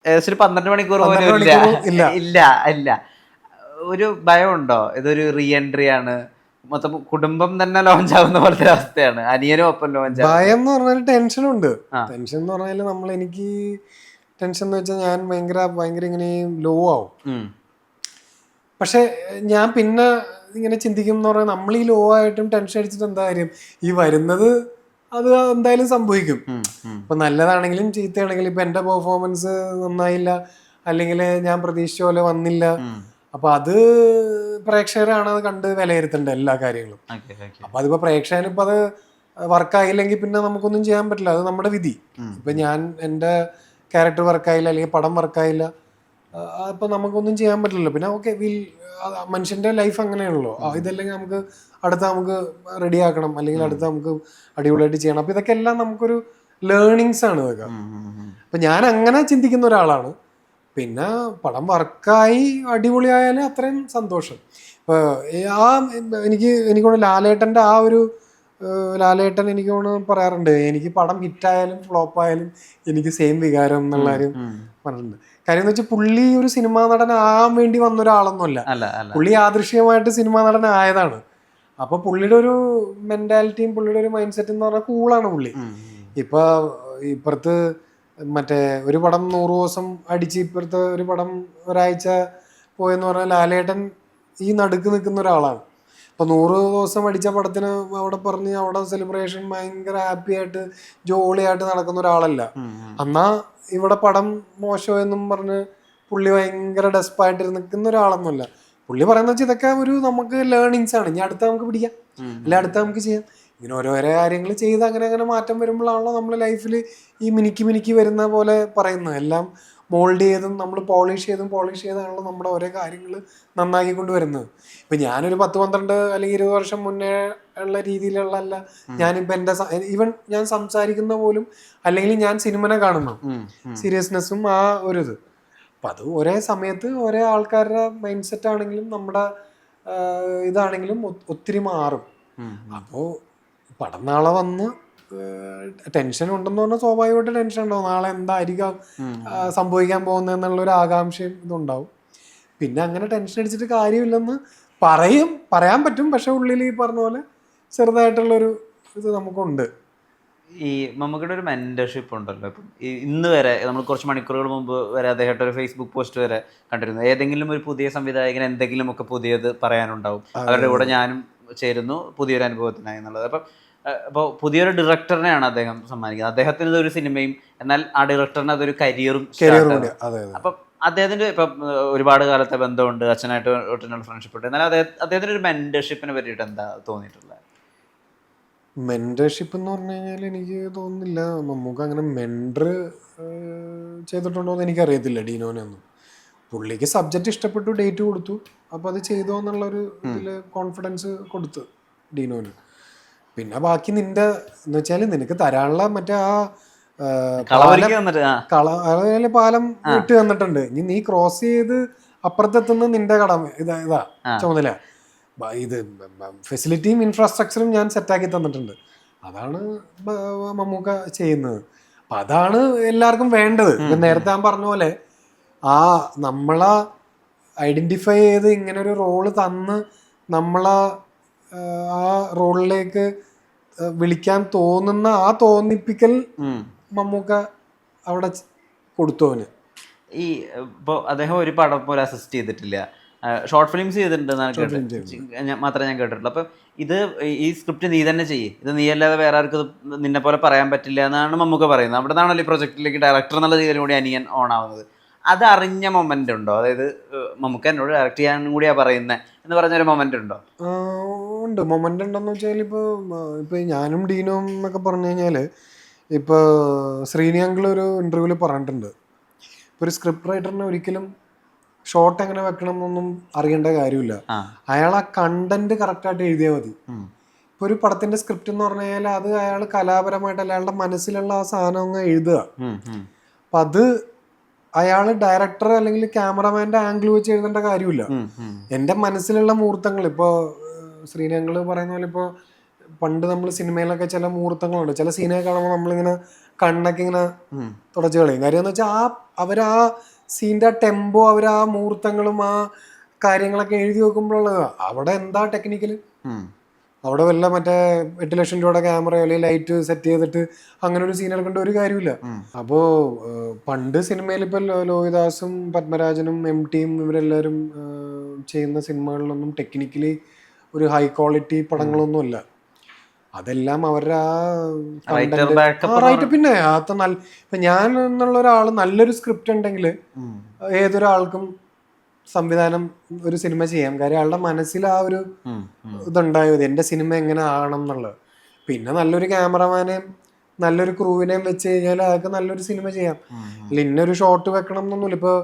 ഏകദേശം ഒരു 12 മണിക്കൂർ പോലും 12 മണിക്കൂർ ഇല്ല. ഇല്ല ഇല്ല. ഒരു ഭയമുണ്ടോ ഇതൊരു റീ എൻട്രി ആണ്, മൊത്തം കുടുംബം തന്നെ ലോഞ്ച് ആവുന്ന പോലത്തെ അവസ്ഥയാണ്, അനിയനും ഒപ്പം ലോഞ്ച് ആവും? ഭയം എന്ന് പറഞ്ഞാൽ ടെൻഷനുണ്ട്. ആ. ടെൻഷൻ എന്ന് പറഞ്ഞാൽ എനിക്ക് ടെൻഷൻ എന്ന് വെച്ചാൽ ഞാൻ ഭയങ്കര ഇങ്ങനെ ലോ ആവും. പക്ഷെ ഞാൻ പിന്നെ ഇങ്ങനെ ചിന്തിക്കും എന്ന് പറഞ്ഞാൽ നമ്മൾ ഈ ലോ ആയിട്ടും ടെൻഷൻ അടിച്ചിട്ട് എന്താ കാര്യം, ഈ വരുന്നത് അത് എന്തായാലും സംഭവിക്കും. ഇപ്പൊ നല്ലതാണെങ്കിലും ചീത്തയാണെങ്കിലും ഇപ്പൊ എന്റെ പെർഫോമൻസ് നന്നായില്ല, അല്ലെങ്കിൽ ഞാൻ പ്രതീക്ഷിച്ച പോലെ വന്നില്ല, അപ്പൊ അത് പ്രേക്ഷകരാണ് അത് കണ്ട് വിലയിരുത്തേണ്ടത് എല്ലാ കാര്യങ്ങളും. അപ്പൊ അതിപ്പോ പ്രേക്ഷകന് ഇപ്പൊ അത് വർക്കായില്ലെങ്കിൽ പിന്നെ നമുക്കൊന്നും ചെയ്യാൻ പറ്റില്ല, അത് നമ്മുടെ വിധി. ഇപ്പൊ ഞാൻ എൻ്റെ ക്യാരക്ടർ വർക്കായില്ല അല്ലെങ്കിൽ പടം വർക്കായില്ല, അപ്പൊ നമുക്കൊന്നും ചെയ്യാൻ പറ്റില്ലല്ലോ. പിന്നെ ഓക്കെ, മനുഷ്യന്റെ ലൈഫ് അങ്ങനെയാണല്ലോ. ഇതല്ലെങ്കിൽ നമുക്ക് നമുക്ക് റെഡിയാക്കണം, അല്ലെങ്കിൽ നമുക്ക് അടിപൊളിയായിട്ട് ചെയ്യണം. അപ്പൊ ഇതൊക്കെ എല്ലാം നമുക്കൊരു ലേണിങ്സ് ആണ് ഇതൊക്കെ. അപ്പൊ ഞാൻ അങ്ങനെ ചിന്തിക്കുന്ന ഒരാളാണ്. പിന്നെ പടം വർക്കായി അടിപൊളിയായാലും അത്രയും സന്തോഷം. ഇപ്പൊ എനിക്കോട് ലാലേട്ടൻ്റെ ലാലേട്ടൻ എനിക്ക് പറയാറുണ്ട്, എനിക്ക് പടം ഹിറ്റായാലും ഫ്ലോപ്പായാലും എനിക്ക് സെയിം വികാരം എന്നുള്ള കാര്യം പറഞ്ഞിട്ടുണ്ട്. കാര്യം എന്ന് വെച്ചാൽ പുള്ളി ഒരു സിനിമാ നടനാകാൻ വേണ്ടി വന്ന ഒരാളൊന്നുമല്ല, പുള്ളി യാദൃശ്ചികമായിട്ട് സിനിമാ നടനായതാണ്. അപ്പൊ പുള്ളിയുടെ ഒരു മെന്റാലിറ്റിയും പുള്ളിയുടെ ഒരു മൈൻഡ് സെറ്റ് എന്ന് പറഞ്ഞാൽ കൂളാണ് പുള്ളി. ഇപ്പൊ ഇപ്പുറത്ത് മറ്റേ ഒരു പടം 100 ദിവസം അടിച്ച് ഇപ്പുറത്തെ ഒരു പടം ഒരാഴ്ച പോയെന്ന് പറഞ്ഞാൽ ലാലേട്ടൻ ഈ നടുക്ക് നിൽക്കുന്ന ഒരാളാണ്. അപ്പൊ 100 ദിവസം അടിച്ച പടത്തിന് അവിടെ സെലിബ്രേഷൻ ഭയങ്കര ഹാപ്പി ആയിട്ട് ജോളിയായിട്ട് നടക്കുന്ന ഒരാളല്ല. എന്നാ ഇവിടെ പടം മോശമെന്നും പറഞ്ഞ് പുള്ളി ഭയങ്കര ഡെസ്പായിട്ട് നിൽക്കുന്ന ഒരാളൊന്നുമല്ല. പുള്ളി പറയുന്ന വെച്ചാൽ ഇതൊക്കെ ഒരു നമുക്ക് ലേണിങ്സ് ആണ്, ഇനി അടുത്ത നമുക്ക് പിടിക്കാം, അല്ലെ അടുത്ത നമുക്ക് ചെയ്യാം. ഇങ്ങനെ ഓരോരോ കാര്യങ്ങൾ ചെയ്ത് അങ്ങനെ മാറ്റം വരുമ്പോഴാണല്ലോ നമ്മൾ ലൈഫിൽ ഈ മിനുക്കി വരുന്ന പോലെ പറയുന്നത്. എല്ലാം മോൾഡ് ചെയ്തും നമ്മൾ പോളിഷ് ചെയ്താണല്ലോ നമ്മുടെ ഓരോ കാര്യങ്ങൾ നന്നാക്കിക്കൊണ്ട് വരുന്നത്. ഇപ്പം ഞാനൊരു 10-12 അല്ലെങ്കിൽ 20 വർഷം മുന്നേ ഉള്ള രീതിയിലുള്ള ഞാനിപ്പോൾ എൻ്റെ ഈവൻ ഞാൻ സംസാരിക്കുന്ന പോലും, അല്ലെങ്കിൽ ഞാൻ സിനിമനെ കാണുന്നു സീരിയസ്നെസ്സും ആ ഒരു ഇത്. അപ്പം അത് ഒരേ സമയത്ത് ഒരേ ആൾക്കാരുടെ മൈൻഡ് സെറ്റ് ആണെങ്കിലും നമ്മുടെ ഇതാണെങ്കിലും ഒത്തിരി മാറും. അപ്പോൾ പടം നാളെ വന്ന് ടെൻഷൻ ഉണ്ടെന്ന് പറഞ്ഞാൽ സ്വാഭാവികമായിട്ട് ടെൻഷൻ ഉണ്ടാവും. നാളെ എന്തായിരിക്കാം സംഭവിക്കാൻ പോകുന്നതെന്നുള്ളൊരു ആകാംക്ഷയും ഇതുണ്ടാവും. പിന്നെ അങ്ങനെ ടെൻഷൻ അടിച്ചിട്ട് കാര്യമില്ലെന്ന് പറയാൻ പറ്റും, പക്ഷെ ഉള്ളിൽ ഈ പറഞ്ഞ പോലെ ചെറുതായിട്ടുള്ളൊരു ഇത് നമുക്കുണ്ട്. ഈ മമ്മൂക്കയുടെ ഒരു മെന്റർഷിപ്പ് ഉണ്ടല്ലോ, ഇപ്പം ഇന്ന് വരെ നമ്മൾ കുറച്ച് മണിക്കൂറുകൾ മുമ്പ് വരെ അദ്ദേഹത്തെ ഒരു ഫേസ്ബുക്ക് പോസ്റ്റ് വരെ കണ്ടിരുന്നു, ഏതെങ്കിലും ഒരു പുതിയ സംവിധായകന് എന്തെങ്കിലുമൊക്കെ പുതിയത് പറയാനുണ്ടാവും, അവരുടെ കൂടെ ഞാനും ചേരുന്നു പുതിയൊരു അനുഭവത്തിനായി എന്നുള്ളത്. അപ്പം അപ്പോൾ പുതിയൊരു ഡയറക്ടറിനെയാണ് അദ്ദേഹം സമ്മാനിക്കുന്നത്. അദ്ദേഹത്തിന് ഇതൊരു സിനിമയും, എന്നാൽ ആ ഡയറക്ടറിന് അതൊരു കരിയറും. അപ്പം അദ്ദേഹത്തിൻ്റെ ഇപ്പം ഒരുപാട് കാലത്തെ ബന്ധമുണ്ട്, അച്ഛനായിട്ട് ഒട്ടുള്ള ഫ്രണ്ട്ഷിപ്പ് ഉണ്ട്, എന്നാൽ അദ്ദേഹത്തിൻ്റെ ഒരു മെന്റർഷിപ്പിനെ പറ്റിയിട്ട് എന്താ തോന്നിയിട്ടുള്ളത്? മെന്റർഷിപ്പ് എന്ന് പറഞ്ഞു കഴിഞ്ഞാൽ എനിക്ക് തോന്നുന്നില്ല നമുക്ക് അങ്ങനെ മെന്റർ ചെയ്തിട്ടുണ്ടോ എന്ന് എനിക്കറിയത്തില്ല ഡീനോനൊന്നും. പുള്ളിക്ക് സബ്ജക്റ്റ് ഇഷ്ടപ്പെട്ടു, ഡേറ്റ് കൊടുത്തു, അപ്പോൾ അത് ചെയ്തോ എന്നുള്ളൊരു ഇതിൽ കോൺഫിഡൻസ് കൊടുത്തു ഡീനോന്. പിന്നെ ബാക്കി നിന്റെ എന്ന് വെച്ചാൽ നിനക്ക് തരാനുള്ള മറ്റേ ആ പാലം വിട്ട് തന്നിട്ടുണ്ട്, ഇനി നീ ക്രോസ് ചെയ്ത് അപ്പുറത്തെത്തുന്ന നിന്റെ കടമ ഇതാ ചുമതല. ഇത് ഫെസിലിറ്റിയും ഇൻഫ്രാസ്ട്രക്ചറും ഞാൻ സെറ്റാക്കി തന്നിട്ടുണ്ട്, അതാണ് മമ്മൂക്ക ചെയ്യുന്നത്. അപ്പം അതാണ് എല്ലാവർക്കും വേണ്ടത്. നേരത്തെ ഞാൻ പറഞ്ഞ പോലെ നമ്മളെ ഐഡൻറ്റിഫൈ ചെയ്ത് ഇങ്ങനൊരു റോള് തന്ന് നമ്മളെ ആ റോളിലേക്ക് വിളിക്കാൻ തോന്നുന്ന ആ തോന്നിപ്പിക്കൽ മമ്മൂക്ക അവിടെ കൊടുത്തു. അവന് ഈ ഇപ്പോൾ അദ്ദേഹം ഒരു പടം പോലെ അസിസ്റ്റ് ചെയ്തിട്ടില്ല, ഷോർട്ട് ഫിലിംസ് ചെയ്തിട്ടുണ്ട് മാത്രമേ ഞാൻ കേട്ടിട്ടുള്ളൂ. അപ്പം ഈ സ്ക്രിപ്റ്റ് നീ തന്നെ ചെയ്യേ, ഇത് നീ അല്ലാതെ വേറെ ആർക്ക് നിന്നെ പോലെ പറയാൻ പറ്റില്ല എന്നാണ് മമ്മൂക്ക പറയുന്നത്. അവിടെ നിന്നാണല്ലോ ഈ പ്രൊജക്റ്റിലേക്ക് ഡയറക്ടർ എന്നുള്ള രീതിയിലും കൂടി അനിയൻ ഓൺ ആവുന്നത്. അത് അറിഞ്ഞ മൊമെന്റ് ഉണ്ടോ? അതായത് മമ്മൂക്ക എന്നോട് ഡയറക്റ്റ് ചെയ്യാനും കൂടിയാ പറയുന്നത് എന്ന് പറഞ്ഞൊരു മൊമെന്റ് ഉണ്ടോ? ഉണ്ട്, മൊമെന്റ് ഉണ്ടെന്ന് വെച്ചാൽ ഇപ്പോൾ ഞാനും ഡീനും എന്നൊക്കെ പറഞ്ഞു കഴിഞ്ഞാൽ, ഇപ്പോൾ ശ്രീനി അങ്കിൾ ഒരു ഇന്റർവ്യൂവിൽ പറഞ്ഞിട്ടുണ്ട്, ഇപ്പോൾ ഒരു സ്ക്രിപ്റ്റ് റൈറ്ററിനെ ഒരിക്കലും ഷോർട്ട് എങ്ങനെ വെക്കണം എന്നൊന്നും അറിയേണ്ട കാര്യമില്ല, അയാൾ ആ കണ്ടന്റ് കറക്റ്റായിട്ട് എഴുതിയാൽ മതി. ഇപ്പോൾ ഒരു പടത്തിന്റെ സ്ക്രിപ്റ്റ് എന്ന് പറഞ്ഞു കഴിഞ്ഞാൽ അത് അയാൾ കലാപരമായിട്ട് അയാളുടെ മനസ്സിലുള്ള ആ സാധനം അങ്ങ് എഴുതുക. അപ്പം അത് അയാൾ ഡയറക്ടർ അല്ലെങ്കിൽ ക്യാമറമാൻ്റെ ആംഗിൾ വെച്ച് എഴുതേണ്ട കാര്യമില്ല. എൻ്റെ മനസ്സിലുള്ള മുഹൂർത്തങ്ങൾ, ഇപ്പോൾ ശ്രീനങ്ങൾ പറയുന്ന പോലെ, ഇപ്പോൾ പണ്ട് നമ്മൾ സിനിമയിലൊക്കെ ചില മുഹൂർത്തങ്ങളുണ്ട്, ചില സീനൊക്കെ കാണുമ്പോൾ നമ്മളിങ്ങനെ കണ്ണൊക്കെ ഇങ്ങനെ തുടച്ച് കളയും. കാര്യം എന്ന് വെച്ചാൽ അവരാ സീൻ്റെ ആ ടെമ്പോ, അവരാ മുഹൂർത്തങ്ങളും ആ കാര്യങ്ങളൊക്കെ എഴുതി വെക്കുമ്പോഴുള്ളത് അവിടെ എന്താ ടെക്നിക്കല്. അവിടെ വല്ല മറ്റേ 8 ലക്ഷം രൂപയുടെ ക്യാമറയോ അല്ലെങ്കിൽ ലൈറ്റ് സെറ്റ് ചെയ്തിട്ട് അങ്ങനെ ഒരു സീൻ എടുക്കേണ്ട ഒരു കാര്യമില്ല. അപ്പോൾ പണ്ട് സിനിമയിൽ ഇപ്പം ലോഹിദാസും പത്മരാജനും MTയും ഇവരെല്ലാവരും ചെയ്യുന്ന സിനിമകളിലൊന്നും ടെക്നിക്കലി ഒരു ഹൈ ക്വാളിറ്റി പടങ്ങളൊന്നും അല്ല. അതെല്ലാം അവരുടെ പിന്നെ ഇപ്പൊ ഞാൻ എന്നുള്ള ഒരാൾ നല്ലൊരു സ്ക്രിപ്റ്റ് ഉണ്ടെങ്കിൽ ഏതൊരാൾക്കും സംവിധാനം ഒരു സിനിമ ചെയ്യാം. കാര്യം ആളുടെ മനസ്സിൽ ആ ഒരു ഇതുണ്ടായത് എൻ്റെ സിനിമ എങ്ങനെ ആകണം എന്നുള്ളത്. പിന്നെ നല്ലൊരു ക്യാമറമാനെയും നല്ലൊരു ക്രൂവിനെയും വെച്ച് കഴിഞ്ഞാൽ അതൊക്കെ നല്ലൊരു സിനിമ ചെയ്യാം. അല്ല ഇന്നൊരു ഷോട്ട് വെക്കണം എന്നൊന്നുമില്ല. ഇപ്പോൾ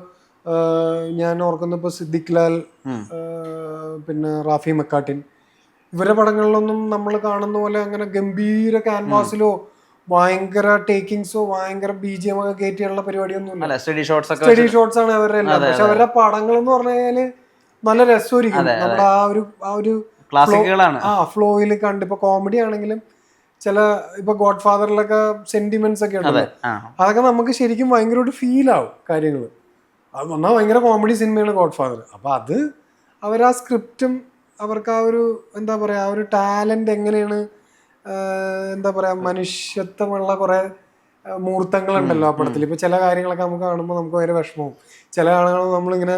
ഞാൻ ഓർക്കുന്ന ഇപ്പോൾ സിദ്ദിഖ് ലാൽ, പിന്നെ റാഫി മക്കാട്ടിൻ, ഇവരുടെ പടങ്ങളിലൊന്നും നമ്മൾ കാണുന്ന പോലെ അങ്ങനെ ഗംഭീര ക്യാൻവാസിലോ ഭയങ്കര ടേക്കിങ്സോ ഭയങ്കര BGM ഒക്കെ കയറ്റിയുള്ള പരിപാടിയൊന്നുമില്ല. സ്റ്റഡി ഷോട്ട്സ് ആണ് അവരുടെ എല്ലാം. പക്ഷെ അവരുടെ പടങ്ങൾ എന്ന് പറഞ്ഞു കഴിഞ്ഞാല് നല്ല രസമായിരിക്കും. നമ്മുടെ ആ ഒരു ഫ്ലോയിൽ കണ്ട് ഇപ്പൊ കോമഡി ആണെങ്കിലും ചില ഇപ്പൊ ഗോഡ് ഫാദറിലൊക്കെ സെന്റിമെന്റ്സ് ഒക്കെ ഉണ്ടല്ലോ, അതൊക്കെ നമുക്ക് ശരിക്കും ഭയങ്കരമായിട്ട് ഫീൽ ആവും കാര്യങ്ങൾ. അത് വന്നാൽ ഭയങ്കര കോമഡി സിനിമയാണ് ഗോഡ് ഫാദർ. അപ്പൊ അത് അവരാ സ്ക്രിപ്റ്റും അവർക്ക് ആ ഒരു എന്താ പറയാ ആ ഒരു ടാലന്റ് എങ്ങനെയാണ് എന്താ പറയാ മനുഷ്യത്വമുള്ള കുറെ മുഹൂർത്തങ്ങളുണ്ടല്ലോ ആ പടത്തിൽ. ഇപ്പൊ ചില കാര്യങ്ങളൊക്കെ നമുക്ക് കാണുമ്പോൾ നമുക്ക് ഭയങ്കര വിഷമവും, ചില കാണുമ്പോൾ നമ്മളിങ്ങനെ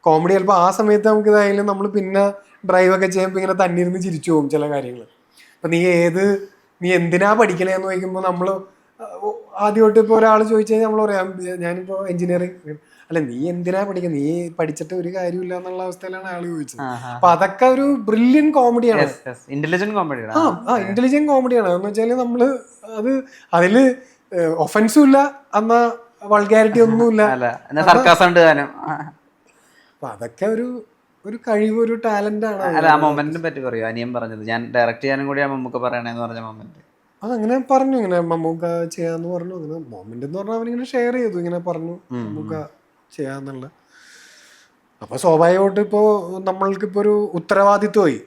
കോമഡി ചിലപ്പോൾ ആ സമയത്ത് നമുക്ക് ഇതായാലും നമ്മൾ പിന്നെ ഡ്രൈവൊക്കെ ചെയ്യുമ്പോൾ ഇങ്ങനെ തന്നിരുന്ന് ചിരിച്ചു പോകും ചില കാര്യങ്ങൾ. അപ്പൊ നീ എന്തിനാ പഠിക്കണേന്ന് ചോദിക്കുമ്പോൾ നമ്മൾ ആദ്യമായിട്ട് ഇപ്പോൾ ഒരാൾ ചോദിച്ചു കഴിഞ്ഞാൽ നമ്മൾ പറയാം ഞാനിപ്പോൾ എഞ്ചിനീയറിംഗ്. അല്ല നീ എന്തിനാ പഠിക്കുക, നീ പഠിച്ചിട്ട് ഒരു കാര്യമില്ല എന്നുള്ള അവസ്ഥയിലാണ് ആള് ചോദിച്ചത്. അപ്പൊ അതൊക്കെ ഒരു ബ്രില്യൻ കോമഡിയാണ്, ഇന്റലിജന്റ് കോമഡിയാണ്. എന്ന് വെച്ചാല് നമ്മള് അതില് ഒഫൻസും ഇല്ല, എന്നാ വൾഗാരിറ്റി ഒന്നുമില്ല. അപ്പൊ അതൊക്കെ ഒരു കഴിവ്, ഒരു ടാലന്റ് ആണ്. മൊമെന്റിനെ പറ്റി പറയൂ. അനിയൻ പറഞ്ഞത് ഞാൻ ഡയറക്റ്റ് ചെയ്യാനും കൂടി മമ്മൂക്ക പറയണേന്ന് പറഞ്ഞ മൊമെന്റ് അതങ്ങനെ പറഞ്ഞു, ഇങ്ങനെ മമ്മൂക്ക ചെയ്യാന്ന് പറഞ്ഞു. അങ്ങനെ മൊമെന്റ് എന്ന് പറഞ്ഞാൽ അവനിങ്ങനെ ഷെയർ ചെയ്തു, ഇങ്ങനെ പറഞ്ഞു മമ്മൂക്ക ചെയ്യാന്നുള്ള. അപ്പൊ സ്വാഭാവികമായിട്ട് ഇപ്പോ നമ്മൾക്കിപ്പോ ഒരു ഉത്തരവാദിത്വമായി,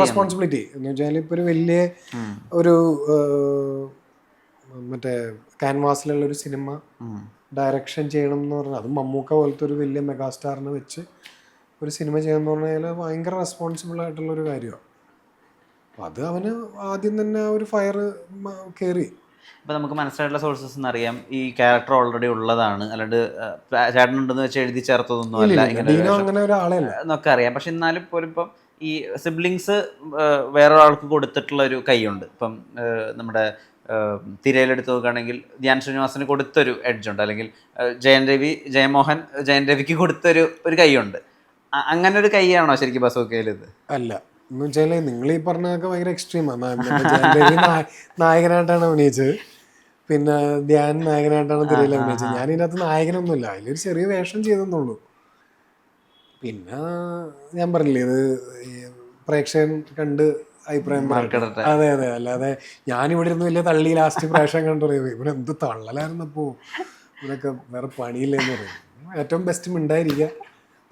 റെസ്പോൺസിബിലിറ്റി എന്ന് വെച്ചാൽ ഇപ്പൊ ഒരു വലിയ ഒരു മറ്റേ ക്യാൻവാസിലുള്ള ഒരു സിനിമ ഡയറക്ഷൻ ചെയ്യണം എന്ന് പറഞ്ഞാൽ, അത് മമ്മൂക്ക പോലത്തെ ഒരു വലിയ മെഗാസ്റ്റാറിനെ വെച്ച് ഒരു സിനിമ ചെയ്യണം എന്ന് പറഞ്ഞാൽ ഭയങ്കര റെസ്പോൺസിബിൾ ആയിട്ടുള്ള ഒരു കാര്യമാണ്. അപ്പം അത് അവന് ആദ്യം തന്നെ ആ ഒരു ഫയർ കയറി. ഇപ്പം നമുക്ക് മനസ്സിലായിട്ടുള്ള സോഴ്സസ് എന്ന് അറിയാം ഈ ക്യാരക്ടർ ഓൾറെഡി ഉള്ളതാണ്, അല്ലാണ്ട് ചേട്ടനുണ്ടെന്ന് വെച്ച് എഴുതി ചേർത്തതൊന്നും അല്ല അങ്ങനെ ഒരാളെ എന്നൊക്കെ അറിയാം. പക്ഷെ എന്നാലും പോലും ഇപ്പം ഈ സിബ്ലിങ്സ് വേറൊരാൾക്ക് കൊടുത്തിട്ടുള്ള ഒരു കൈയുണ്ട്. ഇപ്പം നമ്മുടെ തിരയിലെടുത്ത് നോക്കുകയാണെങ്കിൽ ധ്യാൻ ശ്രീനിവാസന് കൊടുത്തൊരു എഡ്ജുണ്ട്, അല്ലെങ്കിൽ ജയൻ രവിക്ക് കൊടുത്തൊരു കൈയുണ്ട്. അങ്ങനെ ഒരു കൈയാണോ ശരിക്കും ബസൂക്കയിൽ? ഇത് അല്ല എന്ന് വെച്ചാൽ നിങ്ങൾ ഈ പറഞ്ഞതൊക്കെ ഭയങ്കര എക്സ്ട്രീമാണ്. നായകനായിട്ടാണ് അഭിനയിച്ചത്, പിന്നെ ധ്യാൻ നായകനായിട്ടാണ് തിരയിൽ അഭിനയിച്ചത്. ഞാൻ ഇതിനകത്ത് നായകനൊന്നുമില്ല, അതിലൊരു ചെറിയ വേഷം ചെയ്തെന്നുള്ളൂ. പിന്നെ ഞാൻ പറഞ്ഞില്ലേ ഇത് പ്രേക്ഷകൻ കണ്ട് അഭിപ്രായം പറയട്ടെ. അതെ, അല്ലാതെ ഞാനിവിടെ ഇരുന്ന് വലിയ തള്ളി ലാസ്റ്റ് പ്രേക്ഷകൻ കണ്ടു പറയും ഇവിടെ എന്ത് തള്ളലായിരുന്നപ്പോ, ഇവരൊക്കെ വേറെ പണിയില്ലെന്ന് പറയും. ഏറ്റവും ബെസ്റ്റ് ഉണ്ടായിരിക്കുക,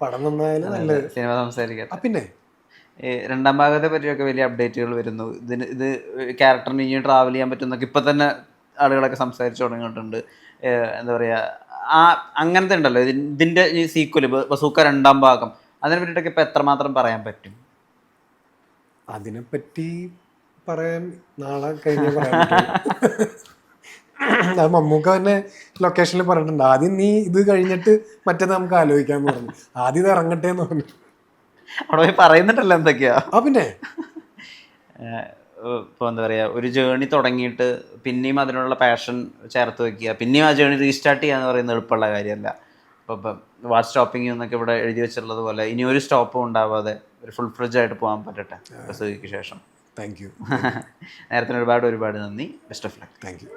പടം നന്നായാലും നല്ല സിനിമ സംസാരിക്കാം. പിന്നെ രണ്ടാം ഭാഗത്തെ പറ്റിയൊക്കെ വലിയ അപ്ഡേറ്റുകൾ വരുന്നു. ഇത് ക്യാരക്ടറിന് ഇനിയും ട്രാവൽ ചെയ്യാൻ പറ്റുന്നൊക്കെ ഇപ്പം തന്നെ ആളുകളൊക്കെ സംസാരിച്ചു തുടങ്ങിയിട്ടുണ്ട്. എന്താ പറയുക, അങ്ങനത്തെ ഉണ്ടല്ലോ ഇതിൻ്റെ ഈ സീക്വല് ബസൂക്ക 2ാം ഭാഗം, അതിനെ പറ്റിയിട്ടൊക്കെ ഇപ്പം എത്രമാത്രം പറയാൻ പറ്റും? അതിനെപ്പറ്റി പറയാൻ നാളെ കഴിഞ്ഞ് പറയാൻ അത് മമ്മൂക്ക തന്നെ ലൊക്കേഷനിൽ പറഞ്ഞിട്ടുണ്ട്, ആദ്യം നീ ഇത് കഴിഞ്ഞിട്ട് മറ്റേത് നമുക്ക് ആലോചിക്കാന്ന് പറഞ്ഞു. ആദ്യം ഇത് ഇറങ്ങട്ടെ എന്ന് പറഞ്ഞു. അവിടെ പോയി പറയുന്നുണ്ടല്ലോ എന്തൊക്കെയാ. പിന്നെ ഇപ്പോൾ എന്താ പറയുക, ഒരു ജേണി തുടങ്ങിയിട്ട് പിന്നെയും അതിനുള്ള പാഷൻ ചേർത്ത് വെക്കുക, പിന്നെയും ആ ജേണി റീസ്റ്റാർട്ട് ചെയ്യുക എന്ന് പറയുന്നത് എളുപ്പമുള്ള കാര്യമല്ല. ഇപ്പം വാട്ട് സ്റ്റോപ്പിംഗ് എന്നൊക്കെ ഇവിടെ എഴുതി വെച്ചിട്ടുള്ളത് പോലെ ഇനി ഒരു സ്റ്റോപ്പും ഉണ്ടാവാതെ ഒരു ഫുൾ ഫ്രിഡ്ജ് ആയിട്ട് പോകാൻ പറ്റട്ടെ ബസൂക്കയ്ക്ക് ശേഷം. Thank you. നേരത്തിന് ഒരുപാട് നന്ദി. Best of luck. Thank you.